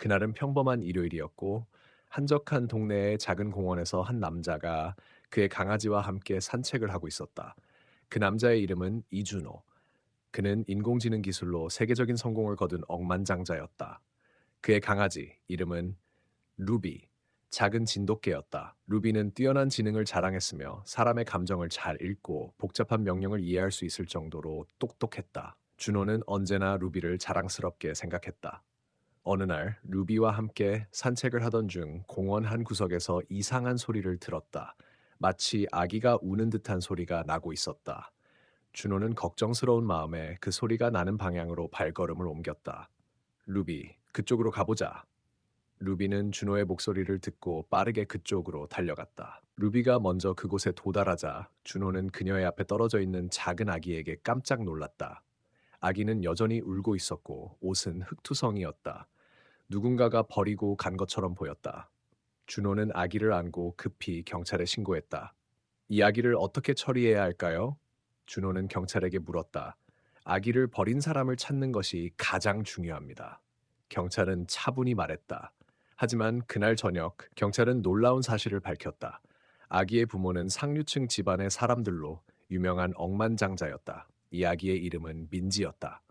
그날은 평범한 일요일이었고 한적한 동네의 작은 공원에서 한 남자가 그의 강아지와 함께 산책을 하고 있었다. 그 남자의 이름은 이준호. 그는 인공지능 기술로 세계적인 성공을 거둔 억만장자였다. 그의 강아지 이름은 루비, 작은 진돗개였다. 루비는 뛰어난 지능을 자랑했으며 사람의 감정을 잘 읽고 복잡한 명령을 이해할 수 있을 정도로 똑똑했다. 준호는 언제나 루비를 자랑스럽게 생각했다. 어느 날 루비와 함께 산책을 하던 중 공원 한 구석에서 이상한 소리를 들었다. 마치 아기가 우는 듯한 소리가 나고 있었다. 준호는 걱정스러운 마음에 그 소리가 나는 방향으로 발걸음을 옮겼다. 루비, 그쪽으로 가보자. 루비는 준호의 목소리를 듣고 빠르게 그쪽으로 달려갔다. 루비가 먼저 그곳에 도달하자 준호는 그녀의 앞에 떨어져 있는 작은 아기에게 깜짝 놀랐다. 아기는 여전히 울고 있었고 옷은 흙투성이었다. 누군가가 버리고 간 것처럼 보였다. 준호는 아기를 안고 급히 경찰에 신고했다. 이 아기를 어떻게 처리해야 할까요? 준호는 경찰에게 물었다. 아기를 버린 사람을 찾는 것이 가장 중요합니다. 경찰은 차분히 말했다. 하지만 그날 저녁 경찰은 놀라운 사실을 밝혔다. 아기의 부모는 상류층 집안의 사람들로 유명한 억만장자였다. 이 아기의 이름은 민지였다.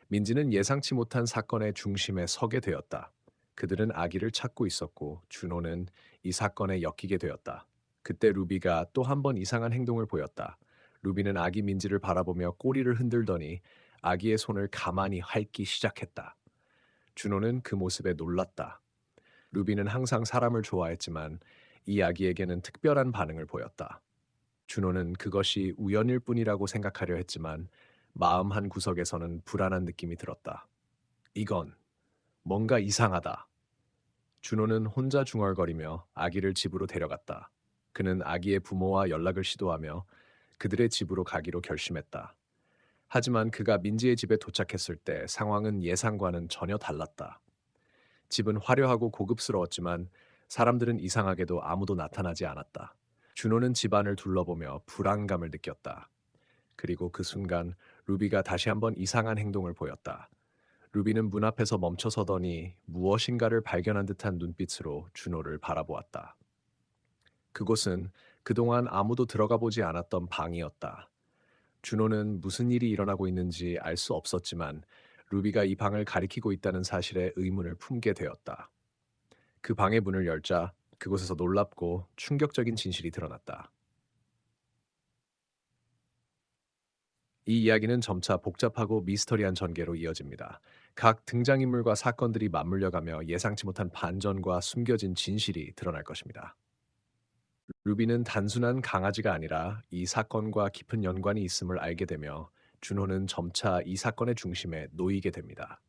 민지는 예상치 못한 사건의 중심에 서게 되었다. 그들은 아기를 찾고 있었고 준호는 이 사건에 엮이게 되었다. 그때 루비가 또 한 번 이상한 행동을 보였다. 루비는 아기 민지를 바라보며 꼬리를 흔들더니 아기의 손을 가만히 핥기 시작했다. 준호는 그 모습에 놀랐다. 루비는 항상 사람을 좋아했지만 이 아기에게는 특별한 반응을 보였다. 준호는 그것이 우연일 뿐이라고 생각하려 했지만 마음 한 구석에서는 불안한 느낌이 들었다. 이건 뭔가 이상하다. 준호는 혼자 중얼거리며 아기를 집으로 데려갔다. 그는 아기의 부모와 연락을 시도하며 그들의 집으로 가기로 결심했다. 하지만 그가 민지의 집에 도착했을 때 상황은 예상과는 전혀 달랐다. 집은 화려하고 고급스러웠지만 사람들은 이상하게도 아무도 나타나지 않았다. 준호는 집안을 둘러보며 불안감을 느꼈다. 그리고 그 순간 루비가 다시 한번 이상한 행동을 보였다. 루비는 문 앞에서 멈춰서더니 무엇인가를 발견한 듯한 눈빛으로 준호를 바라보았다. 그곳은 그동안 아무도 들어가 보지 않았던 방이었다. 준호는 무슨 일이 일어나고 있는지 알 수 없었지만 루비가 이 방을 가리키고 있다는 사실에 의문을 품게 되었다. 그 방의 문을 열자 그곳에서 놀랍고 충격적인 진실이 드러났다. 이 이야기는 점차 복잡하고 미스터리한 전개로 이어집니다. 각 등장인물과 사건들이 맞물려가며 예상치 못한 반전과 숨겨진 진실이 드러날 것입니다. 루비는 단순한 강아지가 아니라 이 사건과 깊은 연관이 있음을 알게 되며 준호는 점차 이 사건의 중심에 놓이게 됩니다.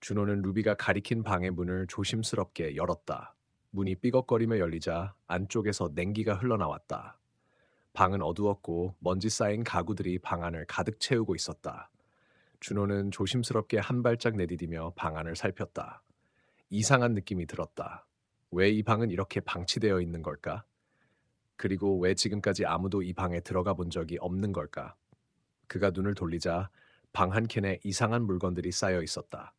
준호는 루비가 가리킨 방의 문을 조심스럽게 열었다. 문이 삐걱거리며 열리자 안쪽에서 냉기가 흘러나왔다. 방은 어두웠고 먼지 쌓인 가구들이 방 안을 가득 채우고 있었다. 준호는 조심스럽게 한 발짝 내디디며 방 안을 살폈다. 이상한 느낌이 들었다. 왜 이 방은 이렇게 방치되어 있는 걸까? 그리고 왜 지금까지 아무도 이 방에 들어가 본 적이 없는 걸까? 그가 눈을 돌리자 방 한 켠에 이상한 물건들이 쌓여 있었다.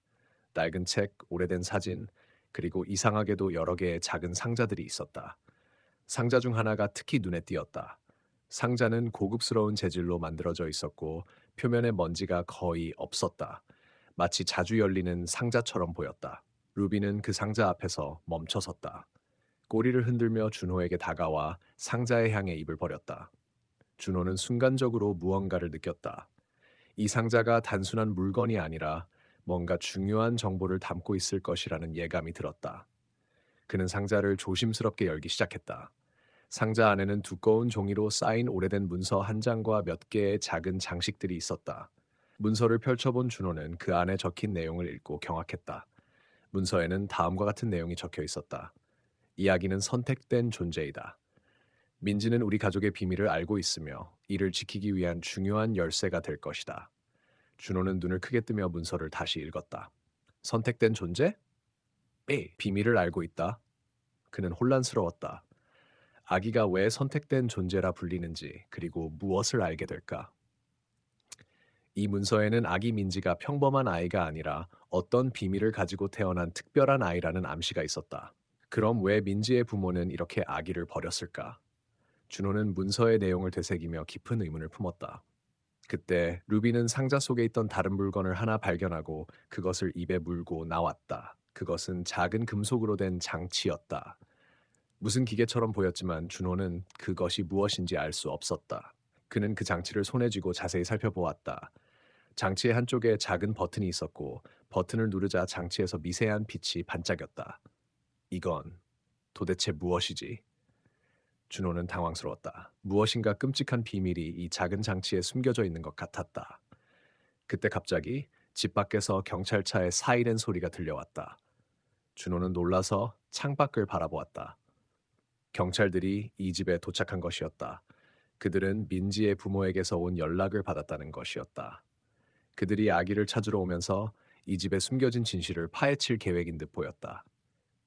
낡은 책, 오래된 사진, 그리고 이상하게도 여러 개의 작은 상자들이 있었다. 상자 중 하나가 특히 눈에 띄었다. 상자는 고급스러운 재질로 만들어져 있었고 표면에 먼지가 거의 없었다. 마치 자주 열리는 상자처럼 보였다. 루비는 그 상자 앞에서 멈춰섰다. 꼬리를 흔들며 준호에게 다가와 상자에 향해 입을 벌였다. 준호는 순간적으로 무언가를 느꼈다. 이 상자가 단순한 물건이 아니라 뭔가 중요한 정보를 담고 있을 것이라는 예감이 들었다. 그는 상자를 조심스럽게 열기 시작했다. 상자 안에는 두꺼운 종이로 쌓인 오래된 문서 한 장과 몇 개의 작은 장식들이 있었다. 문서를 펼쳐본 준호는 그 안에 적힌 내용을 읽고 경악했다. 문서에는 다음과 같은 내용이 적혀 있었다. 이야기는 선택된 존재이다. 민지는 우리 가족의 비밀을 알고 있으며 이를 지키기 위한 중요한 열쇠가 될 것이다. 준호는 눈을 크게 뜨며 문서를 다시 읽었다. 선택된 존재? 비밀을 알고 있다. 그는 혼란스러웠다. 아기가 왜 선택된 존재라 불리는지, 그리고 무엇을 알게 될까? 이 문서에는 아기 민지가 평범한 아이가 아니라 어떤 비밀을 가지고 태어난 특별한 아이라는 암시가 있었다. 그럼 왜 민지의 부모는 이렇게 아기를 버렸을까? 준호는 문서의 내용을 되새기며 깊은 의문을 품었다. 그때 루비는 상자 속에 있던 다른 물건을 하나 발견하고 그것을 입에 물고 나왔다. 그것은 작은 금속으로 된 장치였다. 무슨 기계처럼 보였지만 준호는 그것이 무엇인지 알 수 없었다. 그는 그 장치를 손에 쥐고 자세히 살펴보았다. 장치의 한쪽에 작은 버튼이 있었고 버튼을 누르자 장치에서 미세한 빛이 반짝였다. 이건 도대체 무엇이지? 준호는 당황스러웠다. 무엇인가 끔찍한 비밀이 이 작은 장치에 숨겨져 있는 것 같았다. 그때 갑자기 집 밖에서 경찰차의 사이렌 소리가 들려왔다. 준호는 놀라서 창밖을 바라보았다. 경찰들이 이 집에 도착한 것이었다. 그들은 민지의 부모에게서 온 연락을 받았다는 것이었다. 그들이 아기를 찾으러 오면서 이 집에 숨겨진 진실을 파헤칠 계획인 듯 보였다.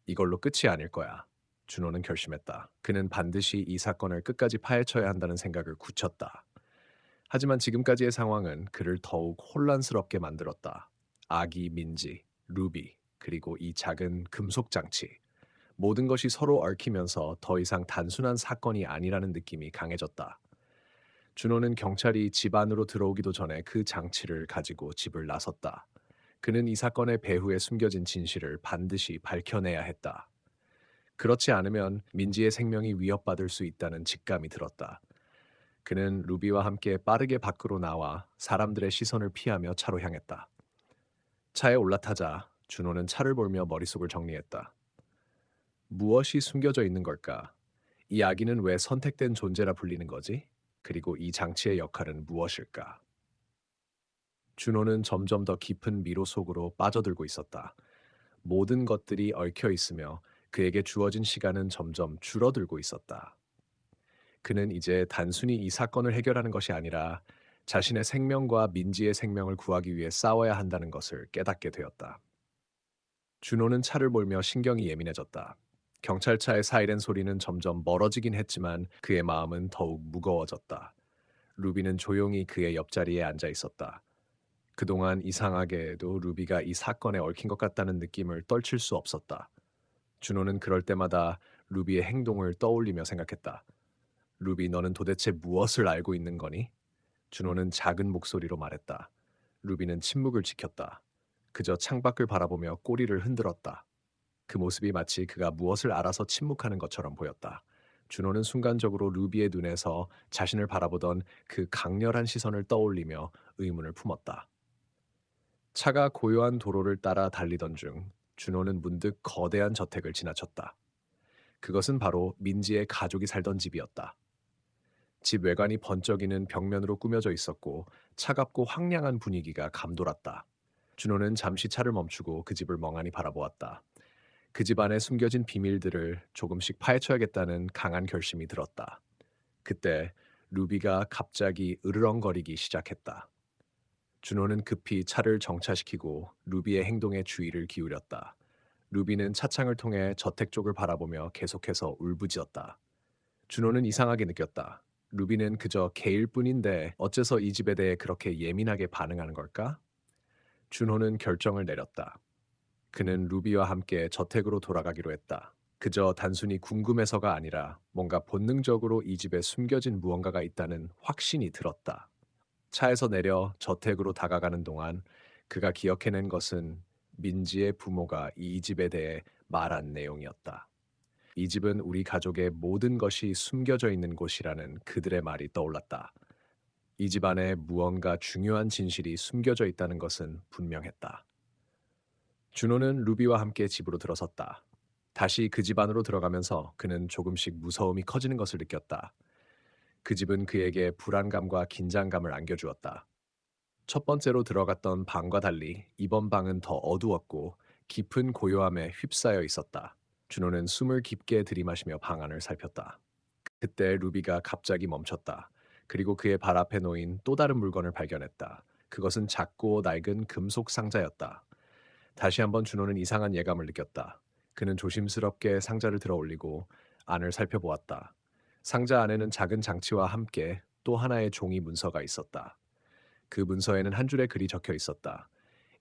이걸로 끝이 아닐 거야. 준호는 결심했다. 그는 반드시 이 사건을 끝까지 파헤쳐야 한다는 생각을 굳혔다. 하지만 지금까지의 상황은 그를 더욱 혼란스럽게 만들었다. 아기 민지, 루비, 그리고 이 작은 금속 장치. 모든 것이 서로 얽히면서 더 이상 단순한 사건이 아니라는 느낌이 강해졌다. 준호는 경찰이 집 안으로 들어오기도 전에 그 장치를 가지고 집을 나섰다. 그는 이 사건의 배후에 숨겨진 진실을 반드시 밝혀내야 했다. 그렇지 않으면 민지의 생명이 위협받을 수 있다는 직감이 들었다. 그는 루비와 함께 빠르게 밖으로 나와 사람들의 시선을 피하며 차로 향했다. 차에 올라타자 준호는 차를 몰며 머릿속을 정리했다. 무엇이 숨겨져 있는 걸까? 이 아기는 왜 선택된 존재라 불리는 거지? 그리고 이 장치의 역할은 무엇일까? 준호는 점점 더 깊은 미로 속으로 빠져들고 있었다. 모든 것들이 얽혀 있으며 그에게 주어진 시간은 점점 줄어들고 있었다. 그는 이제 단순히 이 사건을 해결하는 것이 아니라 자신의 생명과 민지의 생명을 구하기 위해 싸워야 한다는 것을 깨닫게 되었다. 준호는 차를 몰며 신경이 예민해졌다. 경찰차의 사이렌 소리는 점점 멀어지긴 했지만 그의 마음은 더욱 무거워졌다. 루비는 조용히 그의 옆자리에 앉아 있었다. 그동안 이상하게도 루비가 이 사건에 얽힌 것 같다는 느낌을 떨칠 수 없었다. 준호는 그럴 때마다 루비의 행동을 떠올리며 생각했다. 루비, 너는 도대체 무엇을 알고 있는 거니? 준호는 작은 목소리로 말했다. 루비는 침묵을 지켰다. 그저 창밖을 바라보며 꼬리를 흔들었다. 그 모습이 마치 그가 무엇을 알아서 침묵하는 것처럼 보였다. 준호는 순간적으로 루비의 눈에서 자신을 바라보던 그 강렬한 시선을 떠올리며 의문을 품었다. 차가 고요한 도로를 따라 달리던 중 준호는 문득 거대한 저택을 지나쳤다. 그것은 바로 민지의 가족이 살던 집이었다. 집 외관이 번쩍이는 벽면으로 꾸며져 있었고 차갑고 황량한 분위기가 감돌았다. 준호는 잠시 차를 멈추고 그 집을 멍하니 바라보았다. 그 집 안에 숨겨진 비밀들을 조금씩 파헤쳐야겠다는 강한 결심이 들었다. 그때 루비가 갑자기 으르렁거리기 시작했다. 준호는 급히 차를 정차시키고 루비의 행동에 주의를 기울였다. 루비는 차창을 통해 저택 쪽을 바라보며 계속해서 울부짖었다. 준호는 이상하게 느꼈다. 루비는 그저 개일 뿐인데 어째서 이 집에 대해 그렇게 예민하게 반응하는 걸까? 준호는 결정을 내렸다. 그는 루비와 함께 저택으로 돌아가기로 했다. 그저 단순히 궁금해서가 아니라 뭔가 본능적으로 이 집에 숨겨진 무언가가 있다는 확신이 들었다. 차에서 내려 저택으로 다가가는 동안 그가 기억해낸 것은 민지의 부모가 이 집에 대해 말한 내용이었다. 이 집은 우리 가족의 모든 것이 숨겨져 있는 곳이라는 그들의 말이 떠올랐다. 이 집 안에 무언가 중요한 진실이 숨겨져 있다는 것은 분명했다. 준호는 루비와 함께 집으로 들어섰다. 다시 그 집 안으로 들어가면서 그는 조금씩 무서움이 커지는 것을 느꼈다. 그 집은 그에게 불안감과 긴장감을 안겨주었다. 첫 번째로 들어갔던 방과 달리 이번 방은 더 어두웠고 깊은 고요함에 휩싸여 있었다. 준호는 숨을 깊게 들이마시며 방 안을 살폈다. 그때 루비가 갑자기 멈췄다. 그리고 그의 발 앞에 놓인 또 다른 물건을 발견했다. 그것은 작고 낡은 금속 상자였다. 다시 한번 준호는 이상한 예감을 느꼈다. 그는 조심스럽게 상자를 들어 올리고 안을 살펴보았다. 상자 안에는 작은 장치와 함께 또 하나의 종이 문서가 있었다. 그 문서에는 한 줄의 글이 적혀 있었다.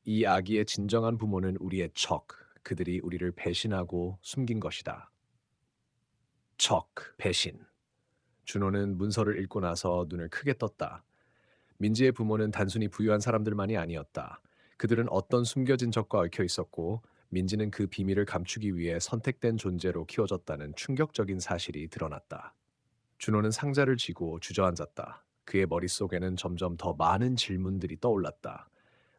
이 아기의 진정한 부모는 우리의 척, 그들이 우리를 배신하고 숨긴 것이다. 척, 배신. 준호는 문서를 읽고 나서 눈을 크게 떴다. 민지의 부모는 단순히 부유한 사람들만이 아니었다. 그들은 어떤 숨겨진 적과 얽혀 있었고, 민지는 그 비밀을 감추기 위해 선택된 존재로 키워졌다는 충격적인 사실이 드러났다. 준호는 상자를 쥐고 주저앉았다. 그의 머릿속에는 점점 더 많은 질문들이 떠올랐다.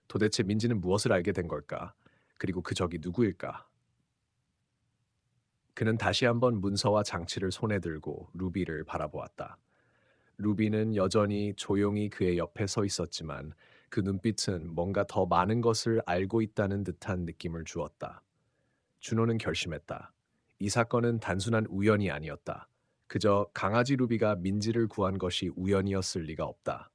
도대체 민지는 무엇을 알게 된 걸까? 그리고 그 적이 누구일까? 그는 다시 한번 문서와 장치를 손에 들고 루비를 바라보았다. 루비는 여전히 조용히 그의 옆에 서 있었지만 그 눈빛은 뭔가 더 많은 것을 알고 있다는 듯한 느낌을 주었다. 준호는 결심했다. 이 사건은 단순한 우연이 아니었다. 그저 강아지 루비가 민지를 구한 것이 우연이었을 리가 없다.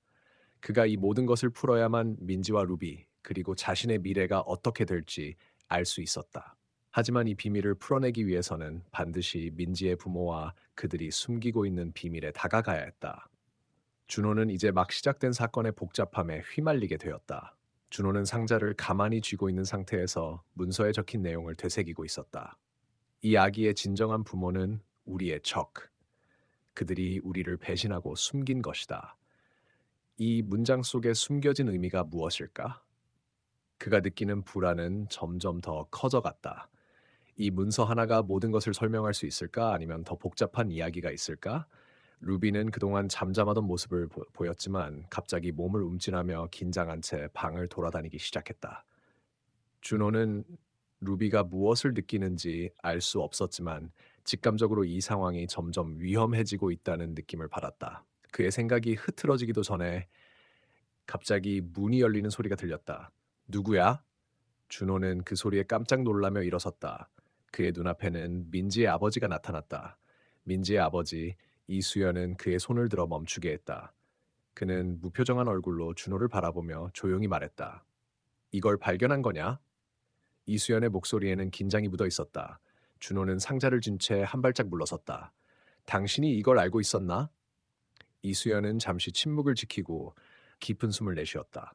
그가 이 모든 것을 풀어야만 민지와 루비, 그리고 자신의 미래가 어떻게 될지 알 수 있었다. 하지만 이 비밀을 풀어내기 위해서는 반드시 민지의 부모와 그들이 숨기고 있는 비밀에 다가가야 했다. 준호는 이제 막 시작된 사건의 복잡함에 휘말리게 되었다. 준호는 상자를 가만히 쥐고 있는 상태에서 문서에 적힌 내용을 되새기고 있었다. 이 아기의 진정한 부모는 우리의 적. 그들이 우리를 배신하고 숨긴 것이다. 이 문장 속에 숨겨진 의미가 무엇일까? 그가 느끼는 불안은 점점 더 커져갔다. 이 문서 하나가 모든 것을 설명할 수 있을까? 아니면 더 복잡한 이야기가 있을까? 루비는 그동안 잠잠하던 모습을 보였지만 갑자기 몸을 움찔하며 긴장한 채 방을 돌아다니기 시작했다. 준호는 루비가 무엇을 느끼는지 알 수 없었지만 직감적으로 이 상황이 점점 위험해지고 있다는 느낌을 받았다. 그의 생각이 흐트러지기도 전에 갑자기 문이 열리는 소리가 들렸다. 누구야? 준호는 그 소리에 깜짝 놀라며 일어섰다. 그의 눈앞에는 민지의 아버지가 나타났다. 민지의 아버지 이수연은 그의 손을 들어 멈추게 했다. 그는 무표정한 얼굴로 준호를 바라보며 조용히 말했다. 이걸 발견한 거냐? 이수연의 목소리에는 긴장이 묻어 있었다. 준호는 상자를 쥔 채 한 발짝 물러섰다. 당신이 이걸 알고 있었나? 이수연은 잠시 침묵을 지키고 깊은 숨을 내쉬었다.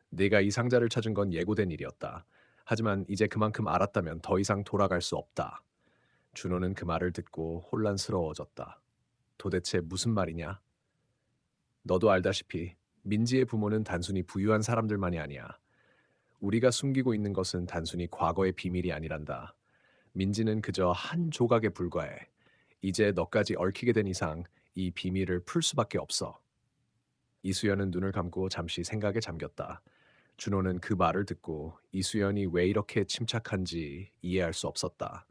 네가 이 상자를 찾은 건 예고된 일이었다. 하지만 이제 그만큼 알았다면 더 이상 돌아갈 수 없다. 준호는 그 말을 듣고 혼란스러워졌다. 도대체 무슨 말이냐? 너도 알다시피 민지의 부모는 단순히 부유한 사람들만이 아니야. 우리가 숨기고 있는 것은 단순히 과거의 비밀이 아니란다. 민지는 그저 한 조각에 불과해. 이제 너까지 얽히게 된 이상 이 비밀을 풀 수밖에 없어. 이수연은 눈을 감고 잠시 생각에 잠겼다. 준호는 그 말을 듣고 이수연이 왜 이렇게 침착한지 이해할 수 없었다.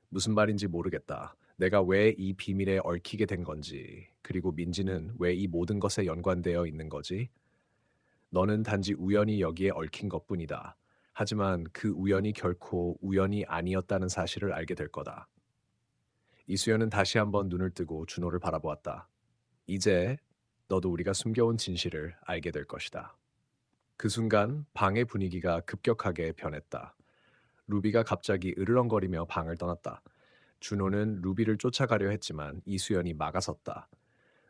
무슨 말인지 모르겠다. 내가 왜 이 비밀에 얽히게 된 건지, 그리고 민지는 왜 이 모든 것에 연관되어 있는 거지? 너는 단지 우연히 여기에 얽힌 것뿐이다. 하지만 그 우연이 결코 우연이 아니었다는 사실을 알게 될 거다. 이수연은 다시 한번 눈을 뜨고 준호를 바라보았다. 이제 너도 우리가 숨겨온 진실을 알게 될 것이다. 그 순간 방의 분위기가 급격하게 변했다. 루비가 갑자기 으르렁거리며 방을 떠났다. 준호는 루비를 쫓아가려 했지만 이수연이 막아섰다.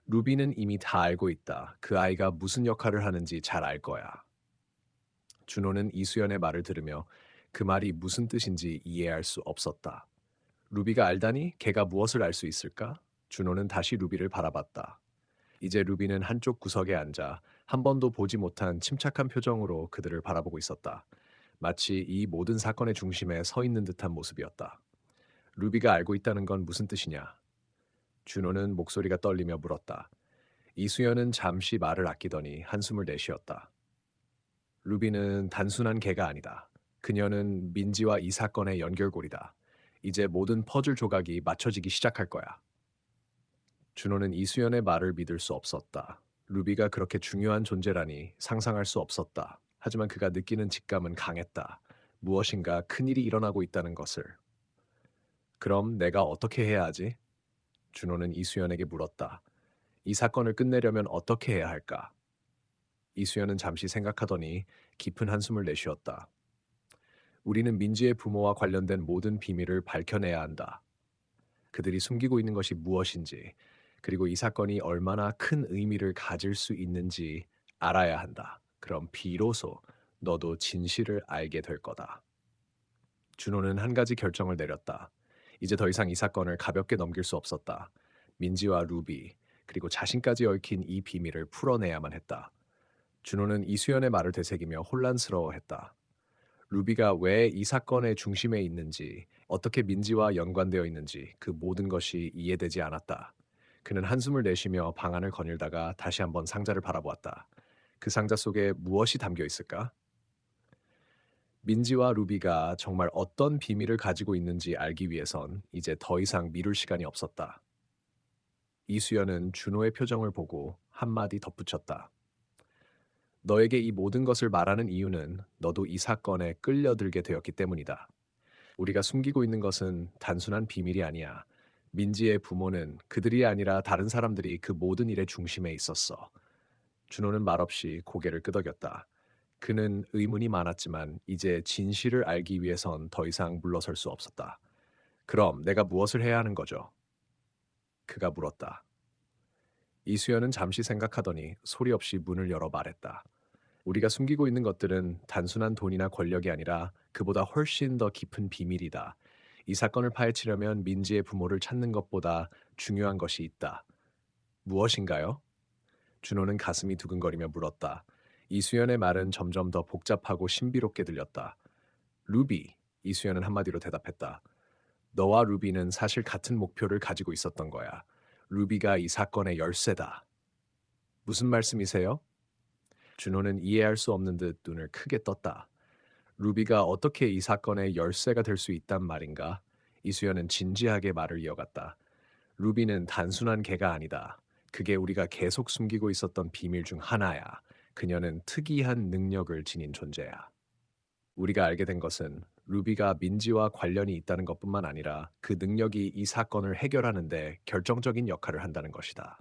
루비는 이미 다 알고 있다. 그 아이가 무슨 역할을 하는지 잘 알 거야. 준호는 이수연의 말을 들으며 그 말이 무슨 뜻인지 이해할 수 없었다. 루비가 알다니 걔가 무엇을 알 수 있을까? 준호는 다시 루비를 바라봤다. 이제 루비는 한쪽 구석에 앉아 한 번도 보지 못한 침착한 표정으로 그들을 바라보고 있었다. 마치 이 모든 사건의 중심에 서 있는 듯한 모습이었다. 루비가 알고 있다는 건 무슨 뜻이냐? 준호는 목소리가 떨리며 물었다. 이수연은 잠시 말을 아끼더니 한숨을 내쉬었다. 루비는 단순한 개가 아니다. 그녀는 민지와 이 사건의 연결고리다. 이제 모든 퍼즐 조각이 맞춰지기 시작할 거야. 준호는 이수연의 말을 믿을 수 없었다. 루비가 그렇게 중요한 존재라니 상상할 수 없었다. 하지만 그가 느끼는 직감은 강했다. 무엇인가 큰일이 일어나고 있다는 것을. 그럼 내가 어떻게 해야 하지? 준호는 이수연에게 물었다. 이 사건을 끝내려면 어떻게 해야 할까? 이수연은 잠시 생각하더니 깊은 한숨을 내쉬었다. 우리는 민지의 부모와 관련된 모든 비밀을 밝혀내야 한다. 그들이 숨기고 있는 것이 무엇인지, 그리고 이 사건이 얼마나 큰 의미를 가질 수 있는지 알아야 한다. 그럼 비로소 너도 진실을 알게 될 거다. 준호는 한 가지 결정을 내렸다. 이제 더 이상 이 사건을 가볍게 넘길 수 없었다. 민지와 루비, 그리고 자신까지 얽힌 이 비밀을 풀어내야만 했다. 준호는 이수연의 말을 되새기며 혼란스러워했다. 루비가 왜 이 사건의 중심에 있는지, 어떻게 민지와 연관되어 있는지 그 모든 것이 이해되지 않았다. 그는 한숨을 내쉬며 방안을 거닐다가 다시 한번 상자를 바라보았다. 그 상자 속에 무엇이 담겨 있을까? 민지와 루비가 정말 어떤 비밀을 가지고 있는지 알기 위해선 이제 더 이상 미룰 시간이 없었다. 이수연은 준호의 표정을 보고 한마디 덧붙였다. 너에게 이 모든 것을 말하는 이유는 너도 이 사건에 끌려들게 되었기 때문이다. 우리가 숨기고 있는 것은 단순한 비밀이 아니야. 민지의 부모는 그들이 아니라 다른 사람들이 그 모든 일의 중심에 있었어. 준호는 말없이 고개를 끄덕였다. 그는 의문이 많았지만 이제 진실을 알기 위해선 더 이상 물러설 수 없었다. 그럼 내가 무엇을 해야 하는 거죠? 그가 물었다. 이수연은 잠시 생각하더니 소리 없이 문을 열어 말했다. 우리가 숨기고 있는 것들은 단순한 돈이나 권력이 아니라 그보다 훨씬 더 깊은 비밀이다. 이 사건을 파헤치려면 민지의 부모를 찾는 것보다 중요한 것이 있다. 무엇인가요? 준호는 가슴이 두근거리며 물었다. 이수연의 말은 점점 더 복잡하고 신비롭게 들렸다. 루비, 이수연은 한마디로 대답했다. 너와 루비는 사실 같은 목표를 가지고 있었던 거야. 루비가 이 사건의 열쇠다. 무슨 말씀이세요? 준호는 이해할 수 없는 듯 눈을 크게 떴다. 루비가 어떻게 이 사건의 열쇠가 될 수 있단 말인가? 이수연은 진지하게 말을 이어갔다. 루비는 단순한 개가 아니다. 그게 우리가 계속 숨기고 있었던 비밀 중 하나야. 그녀는 특이한 능력을 지닌 존재야. 우리가 알게 된 것은 루비가 민지와 관련이 있다는 것뿐만 아니라 그 능력이 이 사건을 해결하는데 결정적인 역할을 한다는 것이다.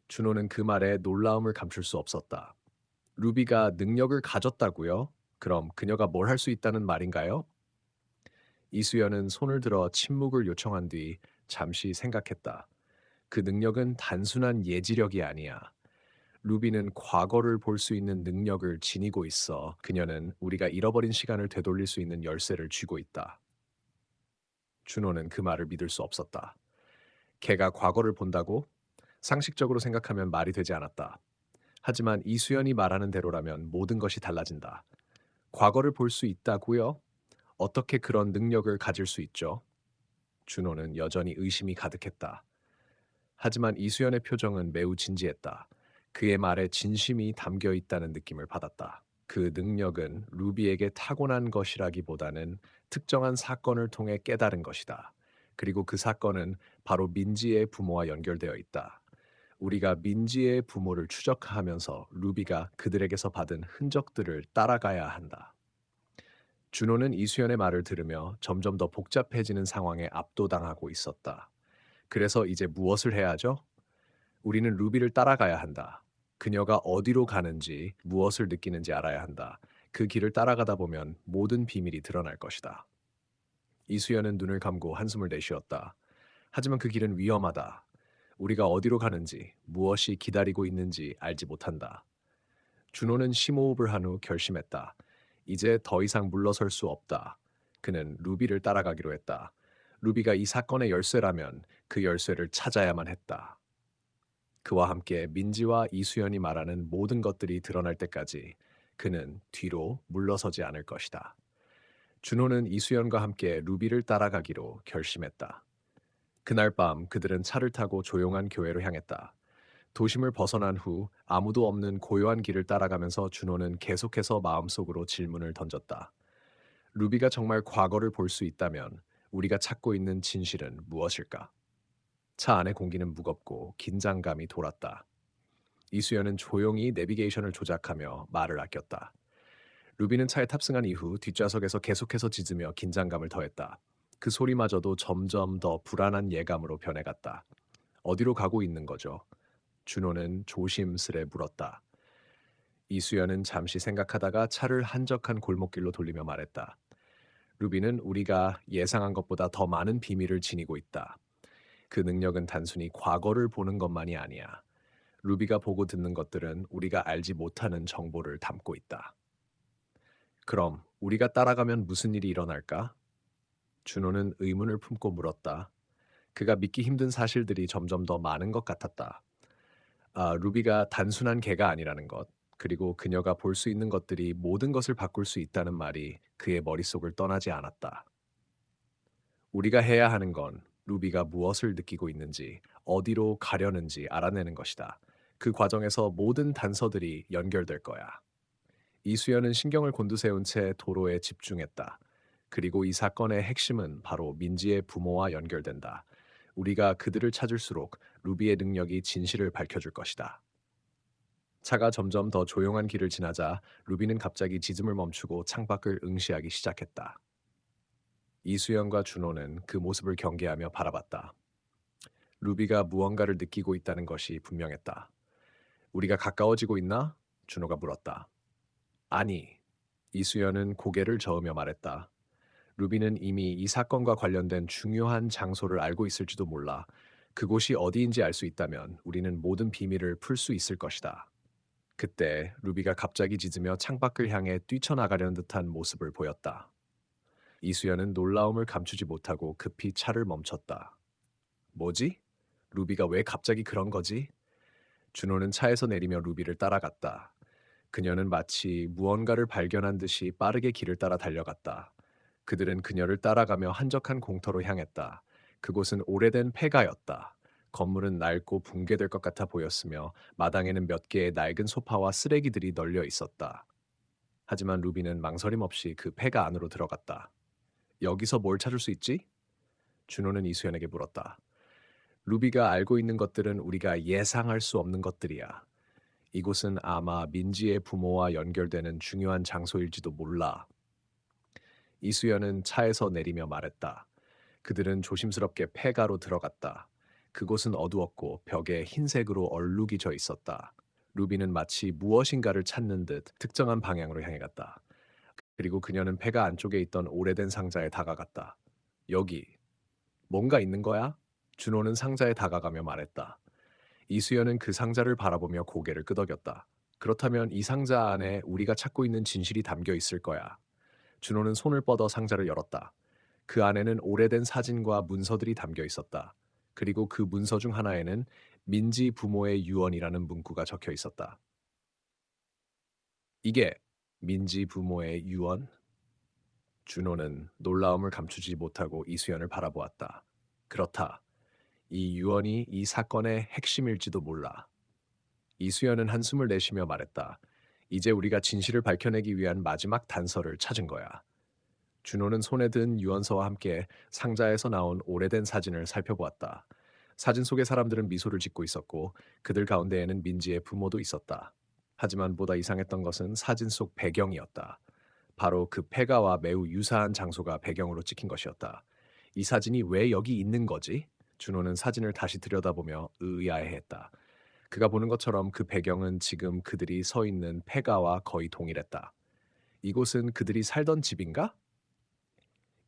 준호는 그 말에 놀라움을 감출 수 없었다. 루비가 능력을 가졌다고요? 그럼 그녀가 뭘 할 수 있다는 말인가요? 이수연은 손을 들어 침묵을 요청한 뒤 잠시 생각했다. 그 능력은 단순한 예지력이 아니야. 루비는 과거를 볼 수 있는 능력을 지니고 있어. 그녀는 우리가 잃어버린 시간을 되돌릴 수 있는 열쇠를 쥐고 있다. 준호는 그 말을 믿을 수 없었다. 걔가 과거를 본다고? 상식적으로 생각하면 말이 되지 않았다. 하지만 이수연이 말하는 대로라면 모든 것이 달라진다. 과거를 볼 수 있다고요? 어떻게 그런 능력을 가질 수 있죠? 준호는 여전히 의심이 가득했다. 하지만 이수연의 표정은 매우 진지했다. 그의 말에 진심이 담겨 있다는 느낌을 받았다. 그 능력은 루비에게 타고난 것이라기보다는 특정한 사건을 통해 깨달은 것이다. 그리고 그 사건은 바로 민지의 부모와 연결되어 있다. 우리가 민지의 부모를 추적하면서 루비가 그들에게서 받은 흔적들을 따라가야 한다. 준호는 이수연의 말을 들으며 점점 더 복잡해지는 상황에 압도당하고 있었다. 그래서 이제 무엇을 해야 하죠? 우리는 루비를 따라가야 한다. 그녀가 어디로 가는지, 무엇을 느끼는지 알아야 한다. 그 길을 따라가다 보면 모든 비밀이 드러날 것이다. 이수연은 눈을 감고 한숨을 내쉬었다. 하지만 그 길은 위험하다. 우리가 어디로 가는지, 무엇이 기다리고 있는지 알지 못한다. 준호는 심호흡을 한 후 결심했다. 이제 더 이상 물러설 수 없다. 그는 루비를 따라가기로 했다. 루비가 이 사건의 열쇠라면 그 열쇠를 찾아야만 했다. 그와 함께 민지와 이수연이 말하는 모든 것들이 드러날 때까지 그는 뒤로 물러서지 않을 것이다. 준호는 이수연과 함께 루비를 따라가기로 결심했다. 그날 밤 그들은 차를 타고 조용한 교회로 향했다. 도심을 벗어난 후 아무도 없는 고요한 길을 따라가면서 준호는 계속해서 마음속으로 질문을 던졌다. 루비가 정말 과거를 볼 수 있다면 우리가 찾고 있는 진실은 무엇일까? 차 안의 공기는 무겁고 긴장감이 돌았다. 이수연은 조용히 내비게이션을 조작하며 말을 아꼈다. 루비는 차에 탑승한 이후 뒷좌석에서 계속해서 짖으며 긴장감을 더했다. 그 소리마저도 점점 더 불안한 예감으로 변해갔다. 어디로 가고 있는 거죠? 준호는 조심스레 물었다. 이수연은 잠시 생각하다가 차를 한적한 골목길로 돌리며 말했다. 루비는 우리가 예상한 것보다 더 많은 비밀을 지니고 있다. 그 능력은 단순히 과거를 보는 것만이 아니야. 루비가 보고 듣는 것들은 우리가 알지 못하는 정보를 담고 있다. 그럼 우리가 따라가면 무슨 일이 일어날까? 준호는 의문을 품고 물었다. 그가 믿기 힘든 사실들이 점점 더 많은 것 같았다. 루비가 단순한 개가 아니라는 것, 그리고 그녀가 볼 수 있는 것들이 모든 것을 바꿀 수 있다는 말이 그의 머릿속을 떠나지 않았다. 우리가 해야 하는 건 루비가 무엇을 느끼고 있는지, 어디로 가려는지 알아내는 것이다. 그 과정에서 모든 단서들이 연결될 거야. 이수연은 신경을 곤두세운 채 도로에 집중했다. 그리고 이 사건의 핵심은 바로 민지의 부모와 연결된다. 우리가 그들을 찾을수록 루비의 능력이 진실을 밝혀줄 것이다. 차가 점점 더 조용한 길을 지나자 루비는 갑자기 짖음을 멈추고 창밖을 응시하기 시작했다. 이수연과 준호는 그 모습을 경계하며 바라봤다. 루비가 무언가를 느끼고 있다는 것이 분명했다. 우리가 가까워지고 있나? 준호가 물었다. 아니, 이수연은 고개를 저으며 말했다. 루비는 이미 이 사건과 관련된 중요한 장소를 알고 있을지도 몰라. 그곳이 어디인지 알 수 있다면 우리는 모든 비밀을 풀 수 있을 것이다. 그때 루비가 갑자기 짖으며 창밖을 향해 뛰쳐나가려는 듯한 모습을 보였다. 이수연은 놀라움을 감추지 못하고 급히 차를 멈췄다. 뭐지? 루비가 왜 갑자기 그런 거지? 준호는 차에서 내리며 루비를 따라갔다. 그녀는 마치 무언가를 발견한 듯이 빠르게 길을 따라 달려갔다. 그들은 그녀를 따라가며 한적한 공터로 향했다. 그곳은 오래된 폐가였다. 건물은 낡고 붕괴될 것 같아 보였으며 마당에는 몇 개의 낡은 소파와 쓰레기들이 널려 있었다. 하지만 루비는 망설임 없이 그 폐가 안으로 들어갔다. 여기서 뭘 찾을 수 있지? 준호는 이수연에게 물었다. 루비가 알고 있는 것들은 우리가 예상할 수 없는 것들이야. 이곳은 아마 민지의 부모와 연결되는 중요한 장소일지도 몰라. 이수연은 차에서 내리며 말했다. 그들은 조심스럽게 폐가로 들어갔다. 그곳은 어두웠고 벽에 흰색으로 얼룩이 져 있었다. 루비는 마치 무엇인가를 찾는 듯 특정한 방향으로 향해 갔다. 그리고 그녀는 폐가 안쪽에 있던 오래된 상자에 다가갔다. 여기, 뭔가 있는 거야? 준호는 상자에 다가가며 말했다. 이수연은 그 상자를 바라보며 고개를 끄덕였다. 그렇다면 이 상자 안에 우리가 찾고 있는 진실이 담겨 있을 거야. 준호는 손을 뻗어 상자를 열었다. 그 안에는 오래된 사진과 문서들이 담겨 있었다. 그리고 그 문서 중 하나에는 민지 부모의 유언이라는 문구가 적혀 있었다. 이게 민지 부모의 유언? 준호는 놀라움을 감추지 못하고 이수연을 바라보았다. 그렇다. 이 유언이 이 사건의 핵심일지도 몰라. 이수연은 한숨을 내쉬며 말했다. 이제 우리가 진실을 밝혀내기 위한 마지막 단서를 찾은 거야. 준호는 손에 든 유언서와 함께 상자에서 나온 오래된 사진을 살펴보았다. 사진 속의 사람들은 미소를 짓고 있었고 그들 가운데에는 민지의 부모도 있었다. 하지만 보다 이상했던 것은 사진 속 배경이었다. 바로 그 폐가와 매우 유사한 장소가 배경으로 찍힌 것이었다. 이 사진이 왜 여기 있는 거지? 준호는 사진을 다시 들여다보며 의아해했다. 그가 보는 것처럼 그 배경은 지금 그들이 서 있는 폐가와 거의 동일했다. 이곳은 그들이 살던 집인가?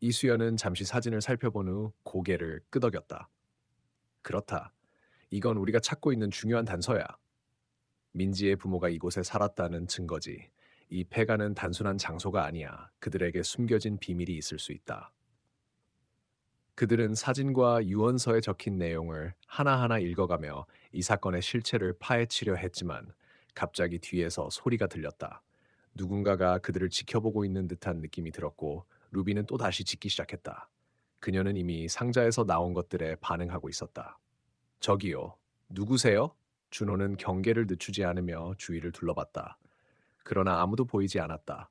이수연은 잠시 사진을 살펴본 후 고개를 끄덕였다. 그렇다. 이건 우리가 찾고 있는 중요한 단서야. 민지의 부모가 이곳에 살았다는 증거지. 이 폐가는 단순한 장소가 아니야. 그들에게 숨겨진 비밀이 있을 수 있다. 그들은 사진과 유언서에 적힌 내용을 하나하나 읽어가며 이 사건의 실체를 파헤치려 했지만 갑자기 뒤에서 소리가 들렸다. 누군가가 그들을 지켜보고 있는 듯한 느낌이 들었고 루비는 또다시 짖기 시작했다. 그녀는 이미 상자에서 나온 것들에 반응하고 있었다. 저기요, 누구세요? 준호는 경계를 늦추지 않으며 주위를 둘러봤다. 그러나 아무도 보이지 않았다.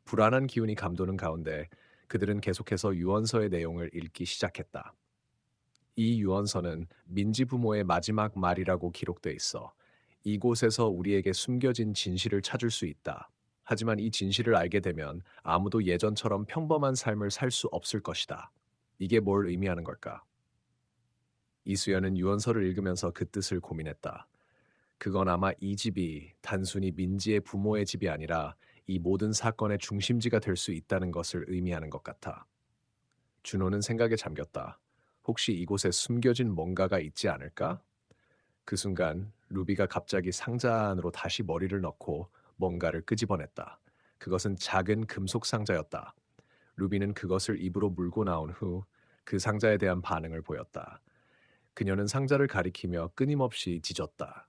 불안한 기운이 감도는 가운데 그들은 계속해서 유언서의 내용을 읽기 시작했다. 이 유언서는 민지 부모의 마지막 말이라고 기록돼 있어. 이곳에서 우리에게 숨겨진 진실을 찾을 수 있다. 하지만 이 진실을 알게 되면 아무도 예전처럼 평범한 삶을 살 수 없을 것이다. 이게 뭘 의미하는 걸까? 이수연은 유언서를 읽으면서 그 뜻을 고민했다. 그건 아마 이 집이 단순히 민지의 부모의 집이 아니라 이 모든 사건의 중심지가 될 수 있다는 것을 의미하는 것 같아. 준호는 생각에 잠겼다. 혹시 이곳에 숨겨진 뭔가가 있지 않을까? 그 순간 루비가 갑자기 상자 안으로 다시 머리를 넣고 뭔가를 끄집어냈다. 그것은 작은 금속 상자였다. 루비는 그것을 입으로 물고 나온 후 그 상자에 대한 반응을 보였다. 그녀는 상자를 가리키며 끊임없이 짖었다.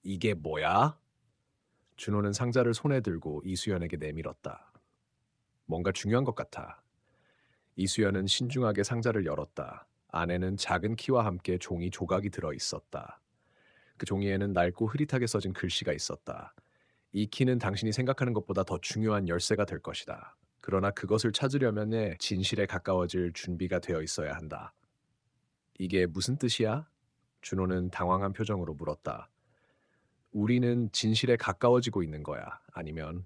이게 뭐야? 준호는 상자를 손에 들고 이수연에게 내밀었다. 뭔가 중요한 것 같아. 이수연은 신중하게 상자를 열었다. 안에는 작은 키와 함께 종이 조각이 들어 있었다. 그 종이에는 낡고 흐릿하게 써진 글씨가 있었다. 이 키는 당신이 생각하는 것보다 더 중요한 열쇠가 될 것이다. 그러나 그것을 찾으려면 진실에 가까워질 준비가 되어 있어야 한다. 이게 무슨 뜻이야? 준호는 당황한 표정으로 물었다. 우리는 진실에 가까워지고 있는 거야. 아니면